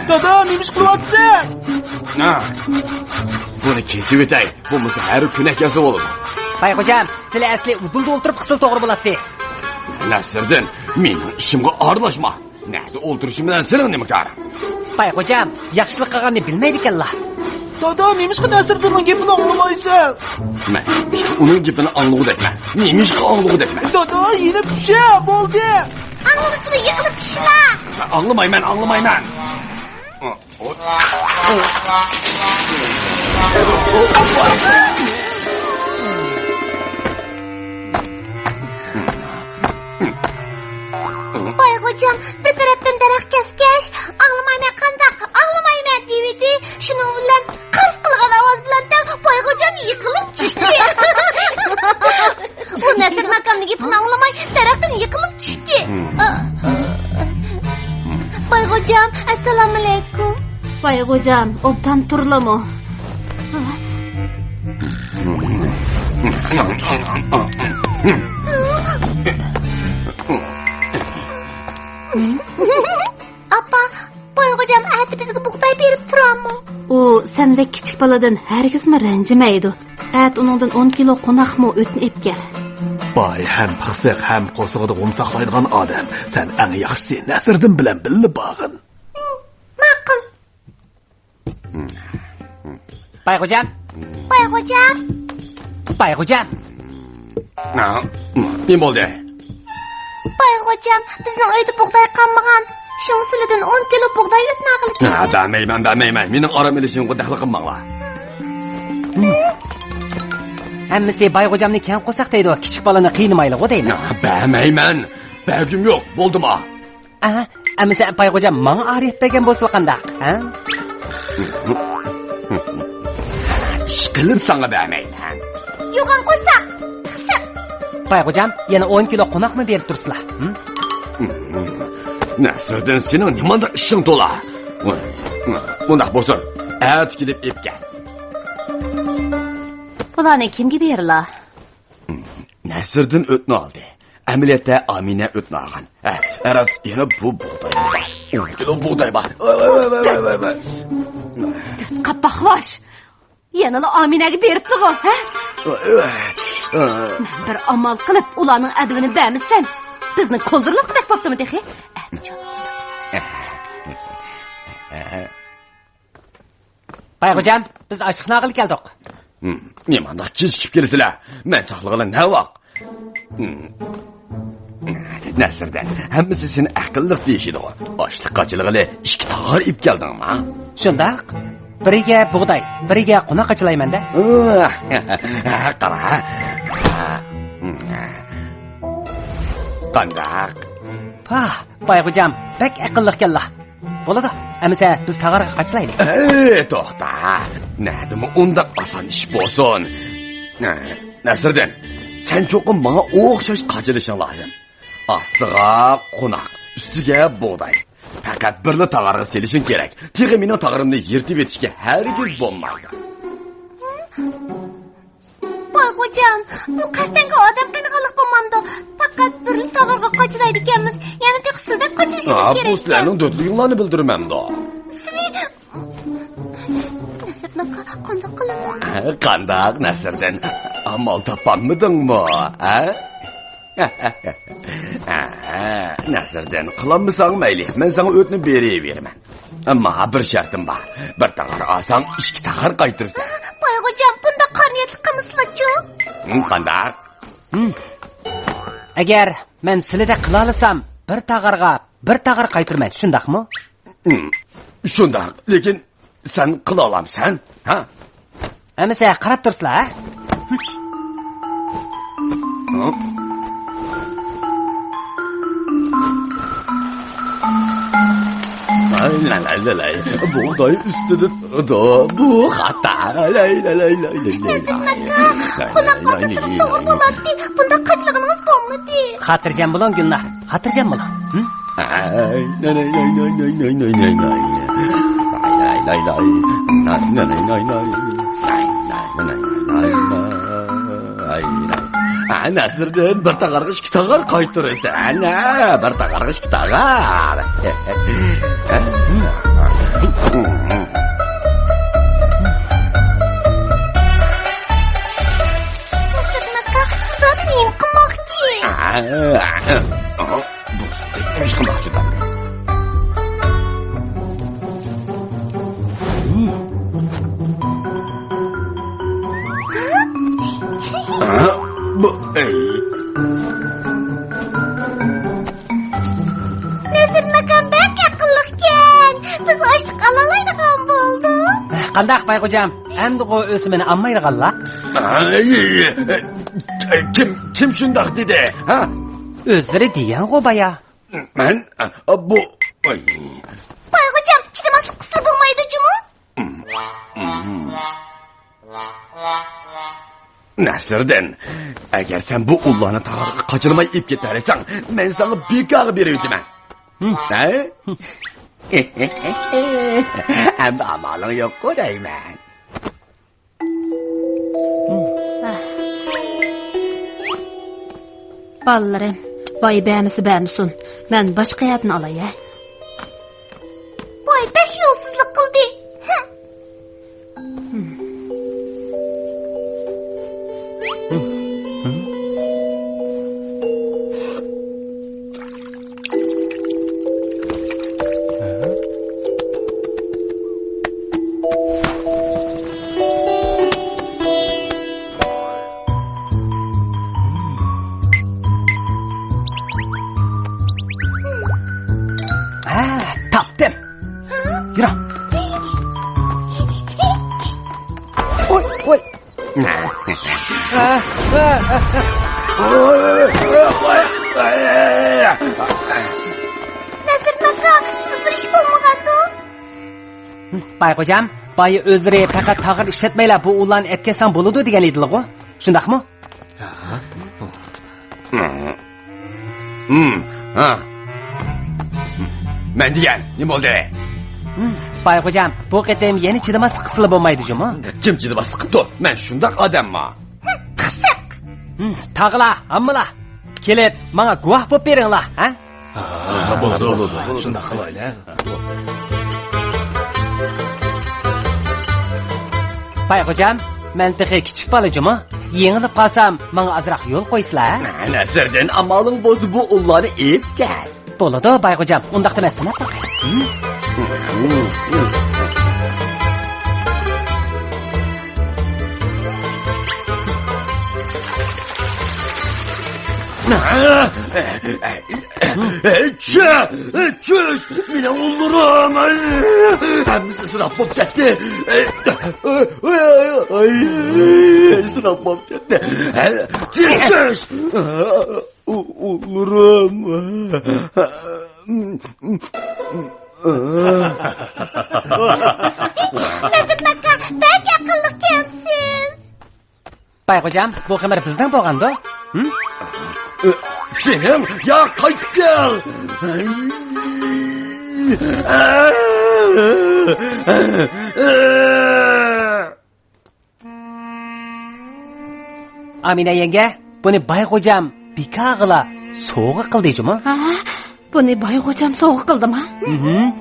Dada, neymiş kulaksın? Bunu keçip etay. Bu musu her künek yazı olur. Bay hocam, sizler asli udulda oturup kısıl doğru bulatdı. Nasırdan, mening ishimga aralashma. Nerede o'ltirishim bilan sening nima kari? Bay hocam, yaxshilik qilganni bilmaydi ekanlar. Dada, neymiş ki Nasır'dığının gepini anlamaysan? Men uning gapini anglagudayman. Neymiş anglagudayman? Dada, yine düşe, bo'ldi. Anlamasını yıkılıp düşüler. Anglamayman. Bay hocam bir taraftan darak keskeş. Anlamayman kandak, anlamayman deydi. Şunun bilen kars kılgan avaz bilen de bay hocam yıkılıp düştü. O Nasır makamını gepini anlamay daraktan yıkılıp düştü. Bay hocam, assalamu alaikum. Bay hocam, obdan turlamu. Apa, bay hocam ati bizga buğday berip turamı? O sende kichik baladan herkes mi ranjimaydi? At uningdan 10 kilo qo'naqmi o'tin ep kel. Bay hem pıqsıq hem qo'sig'ida g'umsaqlaydigan odam. Sen eng yaxshisi Nasır'dın bilan billi bag'in. Ma'qul. Bay hocam. Bay hocam. Bay hocam. Ne bo'ldi? Bay hocam, bizning uyda buğday qolmagan. Şun sizlardan 10 kilo buğday o'tna qilib. Bilmayman. Mening oram ilishimga daxl qilmanglar. Hammasi bay hocamni kam qo'saq deydi, kichik balani qiynamayli deyman. Bilmayman. Bagim yo'q, bo'ldimi? Aha, hammasi bay hocam menga arif bergan bo'lsa qanday, ha? Qilib sanga bilmayman. Yo'g'on qo'saq. Bay hocam, yana 10 kilo qo'naqmi berib tursizlar? Nasırdan sening nimada ishing to'la? Bundaq bo'lsin. At kelib epgan. Bularni kimga berila? Nasırdan o'tni oldi. Amaliyotda Amina o'tni olgan. Aras yana bu buğday. 10 kilo buğday bor. Qappaqvosh. Yanala Aminaga berib turgan, ha? Bir amal qilib ularning advini bermisan. Bizni qo'ldirlab qilib bo'ptimi dexe? Bay hocam, biz ochiqni qilib keldik. Nimanda kechikib kelasizlar? Men saqlig'ini ne vaq? Nasırdan, hammasi seni aqlliq deyishidi. Ochliq qachilg'ili 2 tog'ar ip keldingmi? Shundaq. Biriga buğday, biriga qo'naq achilayman-da. Qara. Qandaq. Bay hocam, bak aqlliq kellar. Bo'ladi. Amisa biz tog'arga qachilaylik. To'xta. Nima unda oson ish bo'lsin. Nasırdan, sen cho'qim menga o'xshash qachilishing lozim. Ostiga qo'naq, ustiga buğday. Faqat birli tog'arga selishing kerak. Tig'i mening tog'arimni yirtib etishga hargiz bo'lmaydi. Bay hocam, bu qasdanga odam qanaqalik bo'lmamdi. Faqat bir tog'arga qochilaydi ekanmiz. Yana tek sizda qochilishimiz kerak. Bu sizlarning do'stliginglarni bildirmamdi. Nasırnaqa qanday qilaman? Qandaq Nasırdan? Amal topamidingmi, ha? Nasırdan qilolmasang mayli, men senga o'tni beraverman. Ammo bir shartim bor. Bir tog'ar olsang, 2 tog'ar qaytirsan. Bay hocam, bunda qarniyatlik qilmaslar-ku. Qandaq? Agar men sizlarda qila olsam, bir tog'ar qaytirmaydi, shundaqmi? Shundaq, lekin sen qila olamsan, ha? Amisa qarab tursizlar, ha? Buğday üstüde bu hata. Qonaqlarga to'g'ri bo'ladi. Bunda qachlig'ingiz bo'lmadi. Xotirjam bo'ling, Gulnar. Xotirjam bo'ling. Nasırdan bir tağargış iki tağar kaytırırsa. Ana, bir tağargış iki tağar. Nasırnaqa, zaten qımoqchi. Bu iş kımakçı da. Bu Nasırnaqa bak aqıllıqkan. Biz açıq alalaydigan bo'ldi. Qandaq Bayxo'jam? Endi o o'simini almaydiganlar. Kim şundak dedi? Ha? O'zlari degan o baya. Ben bu Bayğucam, chidamaslik qilsa bo'lmaydi jumu? Nasırdan, eğer sen bu ullanı tağarığı kaçırmayı ip getirirsen, ben sana bir kahve veriyordum ben. Ha? Hem de amalın yok o değil mi? Ballarım, vay bəmisi bəmsun. Mən başqa yerdən alay. Voy, pek yo'lsizlik qildi. Tapdım. Yürü. Oy, oy. Nasırnaqa, siz bir iş bo'lmagandi. Bayxo'jam, bayı o'zlari faqat tag'ir ishlatmaylar, bu ularni etkazsam bo'ladi degan edilar-ku. Shundaqmi? Ben diyen, ne oldu? Bayxo'jam, bu qatam yana chidamaslik qilsa bo'lmaydi jumi. Kim ciddi sıkıntı? Ben şundak adam mı? Tag'lar, hammalar. Kelib, menga guvoh bo'lib beringlar, ha? Bo'ldi. Shunday qilaylik. Bayxo'jam, men texi kichik bola jumi. Yengilib qolsam, menga azroq yo'l qo'ysizlar. Nasırdan amalın bozu bu ullanı ip gel. Bo'ladi, Bayxo'jam, undaqda men sinab boqay. Çüş! Mine olurum! Hemisi sınav bop gitti. Sınav bop gitti. Çüş! Olurum. Nasırnaqa, bek aqıllıqkansiz. Bayxo'jam, bu xabar bizdan bo'lgandi. Senin ya kaç gel. Amina yenge, buni Bayxo'jam bekag'ila sovg'a qildi jumi. Ha, buni Bayxo'jam sovg'a qildimi? Mhm.